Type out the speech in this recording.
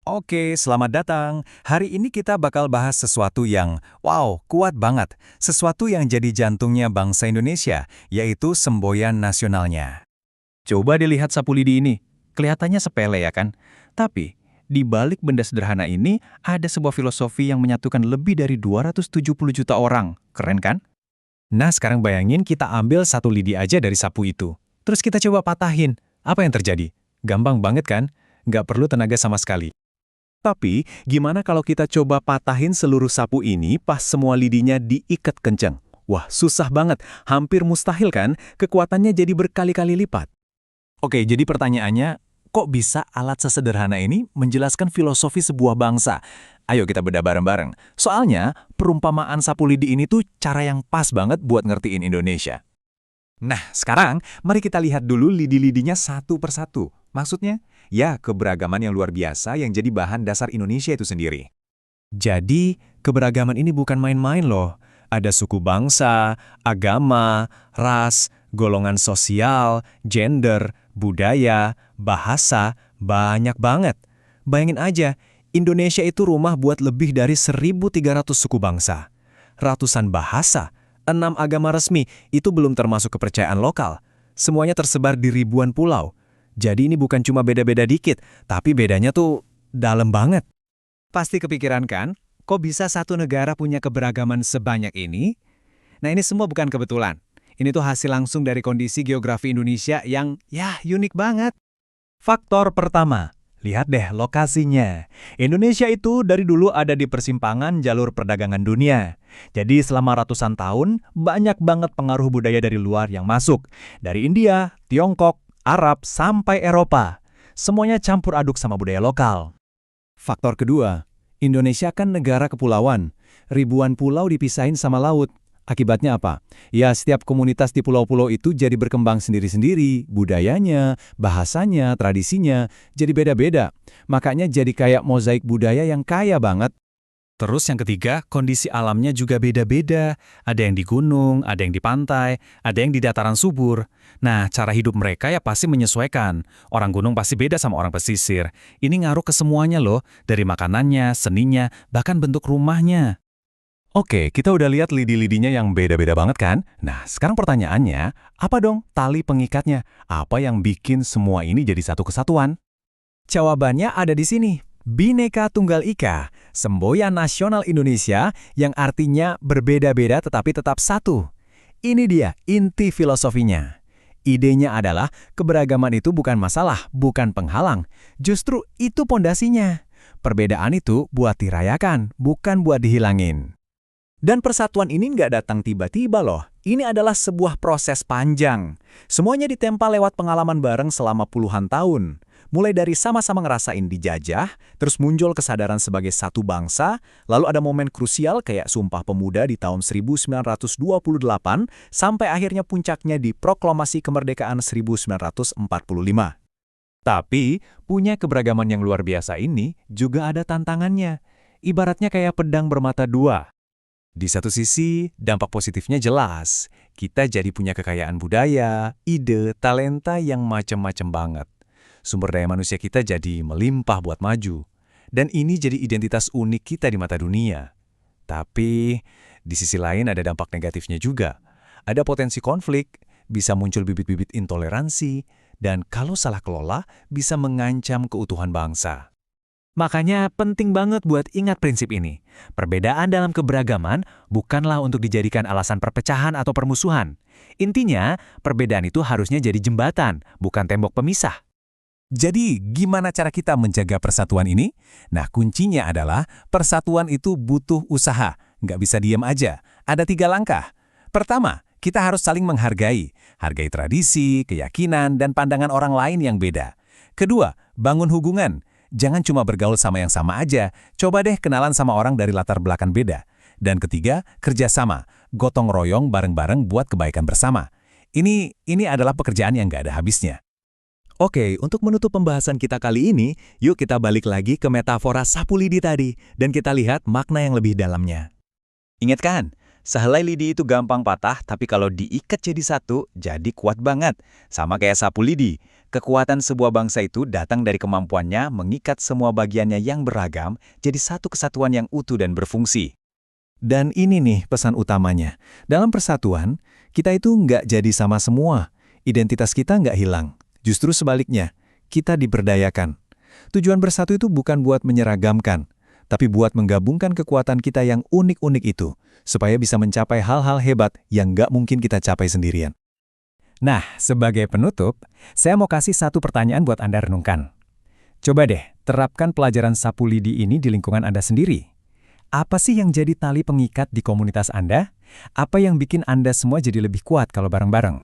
Oke, selamat datang. Hari ini kita bakal bahas sesuatu yang, wow, kuat banget. Sesuatu yang jadi jantungnya bangsa Indonesia, yaitu semboyan nasionalnya. Coba dilihat sapu lidi ini. Kelihatannya sepele ya kan? Tapi, di balik benda sederhana ini, ada sebuah filosofi yang menyatukan lebih dari 270 juta orang. Keren kan? Nah, sekarang bayangin kita ambil satu lidi aja dari sapu itu. Terus kita coba patahin. Apa yang terjadi? Gampang banget kan? Nggak perlu tenaga sama sekali. Tapi, gimana kalau kita coba patahin seluruh sapu ini pas semua lidinya diikat kenceng? Wah, susah banget. Hampir mustahil kan? Kekuatannya jadi berkali-kali lipat. Oke, jadi pertanyaannya, kok bisa alat sesederhana ini menjelaskan filosofi sebuah bangsa? Ayo kita bedah bareng-bareng. Soalnya, perumpamaan sapu lidi ini tuh cara yang pas banget buat ngertiin Indonesia. Nah, sekarang mari kita lihat dulu lidi-lidinya satu persatu. Maksudnya, ya keberagaman yang luar biasa yang jadi bahan dasar Indonesia itu sendiri. Jadi, keberagaman ini bukan main-main loh. Ada suku bangsa, agama, ras, golongan sosial, gender, budaya, bahasa, banyak banget. Bayangin aja, Indonesia itu rumah buat lebih dari 1.300 suku bangsa. Ratusan bahasa, 6 agama resmi, itu belum termasuk kepercayaan lokal. Semuanya tersebar di ribuan pulau. Jadi ini bukan cuma beda-beda dikit, tapi bedanya tuh dalam banget. Pasti kepikiran kan, kok bisa satu negara punya keberagaman sebanyak ini? Nah ini semua bukan kebetulan. Ini tuh hasil langsung dari kondisi geografi Indonesia yang, ya, unik banget. Faktor pertama, lihat deh lokasinya. Indonesia itu dari dulu ada di persimpangan jalur perdagangan dunia. Jadi selama ratusan tahun, banyak banget pengaruh budaya dari luar yang masuk. Dari India, Tiongkok, Arab, sampai Eropa. Semuanya campur aduk sama budaya lokal. Faktor kedua, Indonesia kan negara kepulauan. Ribuan pulau dipisahin sama laut. Akibatnya apa? Ya, setiap komunitas di pulau-pulau itu jadi berkembang sendiri-sendiri. Budayanya, bahasanya, tradisinya, jadi beda-beda. Makanya jadi kayak mozaik budaya yang kaya banget. Terus yang ketiga, kondisi alamnya juga beda-beda. Ada yang di gunung, ada yang di pantai, ada yang di dataran subur. Nah, cara hidup mereka ya pasti menyesuaikan. Orang gunung pasti beda sama orang pesisir. Ini ngaruh ke semuanya loh, dari makanannya, seninya, bahkan bentuk rumahnya. Oke, kita udah lihat lidi-lidinya yang beda-beda banget kan? Nah, sekarang pertanyaannya, apa dong tali pengikatnya? Apa yang bikin semua ini jadi satu kesatuan? Jawabannya ada di sini. Bhinneka Tunggal Ika, semboyan nasional Indonesia yang artinya berbeda-beda tetapi tetap satu. Ini dia inti filosofinya. Idenya adalah keberagaman itu bukan masalah, bukan penghalang. Justru itu pondasinya. Perbedaan itu buat dirayakan, bukan buat dihilangin. Dan persatuan ini nggak datang tiba-tiba loh. Ini adalah sebuah proses panjang. Semuanya ditempa lewat pengalaman bareng selama puluhan tahun. Mulai dari sama-sama ngerasain dijajah, terus muncul kesadaran sebagai satu bangsa, lalu ada momen krusial kayak Sumpah Pemuda di tahun 1928, sampai akhirnya puncaknya di Proklamasi Kemerdekaan 1945. Tapi, punya keberagaman yang luar biasa ini juga ada tantangannya. Ibaratnya kayak pedang bermata dua. Di satu sisi, dampak positifnya jelas. Kita jadi punya kekayaan budaya, ide, talenta yang macam-macam banget. Sumber daya manusia kita jadi melimpah buat maju. Dan ini jadi identitas unik kita di mata dunia. Tapi, di sisi lain ada dampak negatifnya juga. Ada potensi konflik, bisa muncul bibit-bibit intoleransi, dan kalau salah kelola, bisa mengancam keutuhan bangsa. Makanya penting banget buat ingat prinsip ini. Perbedaan dalam keberagaman bukanlah untuk dijadikan alasan perpecahan atau permusuhan. Intinya, perbedaan itu harusnya jadi jembatan, bukan tembok pemisah. Jadi, gimana cara kita menjaga persatuan ini? Nah, kuncinya adalah persatuan itu butuh usaha. Nggak bisa diam aja. Ada 3 langkah. Pertama, kita harus saling menghargai. Hargai tradisi, keyakinan, dan pandangan orang lain yang beda. Kedua, bangun hubungan. Jangan cuma bergaul sama yang sama aja. Coba deh kenalan sama orang dari latar belakang beda. Dan ketiga, kerjasama. Gotong royong bareng-bareng buat kebaikan bersama. Ini adalah pekerjaan yang nggak ada habisnya. Oke, untuk menutup pembahasan kita kali ini, yuk kita balik lagi ke metafora sapu lidi tadi, dan kita lihat makna yang lebih dalamnya. Ingat kan? Sehelai lidi itu gampang patah, tapi kalau diikat jadi satu, jadi kuat banget. Sama kayak sapu lidi. Kekuatan sebuah bangsa itu datang dari kemampuannya mengikat semua bagiannya yang beragam jadi satu kesatuan yang utuh dan berfungsi. Dan ini nih pesan utamanya. Dalam persatuan, kita itu nggak jadi sama semua. Identitas kita nggak hilang. Justru sebaliknya, kita diberdayakan. Tujuan bersatu itu bukan buat menyeragamkan, tapi buat menggabungkan kekuatan kita yang unik-unik itu, supaya bisa mencapai hal-hal hebat yang nggak mungkin kita capai sendirian. Nah, sebagai penutup, saya mau kasih satu pertanyaan buat Anda renungkan. Coba deh, terapkan pelajaran sapu lidi ini di lingkungan Anda sendiri. Apa sih yang jadi tali pengikat di komunitas Anda? Apa yang bikin Anda semua jadi lebih kuat kalau bareng-bareng?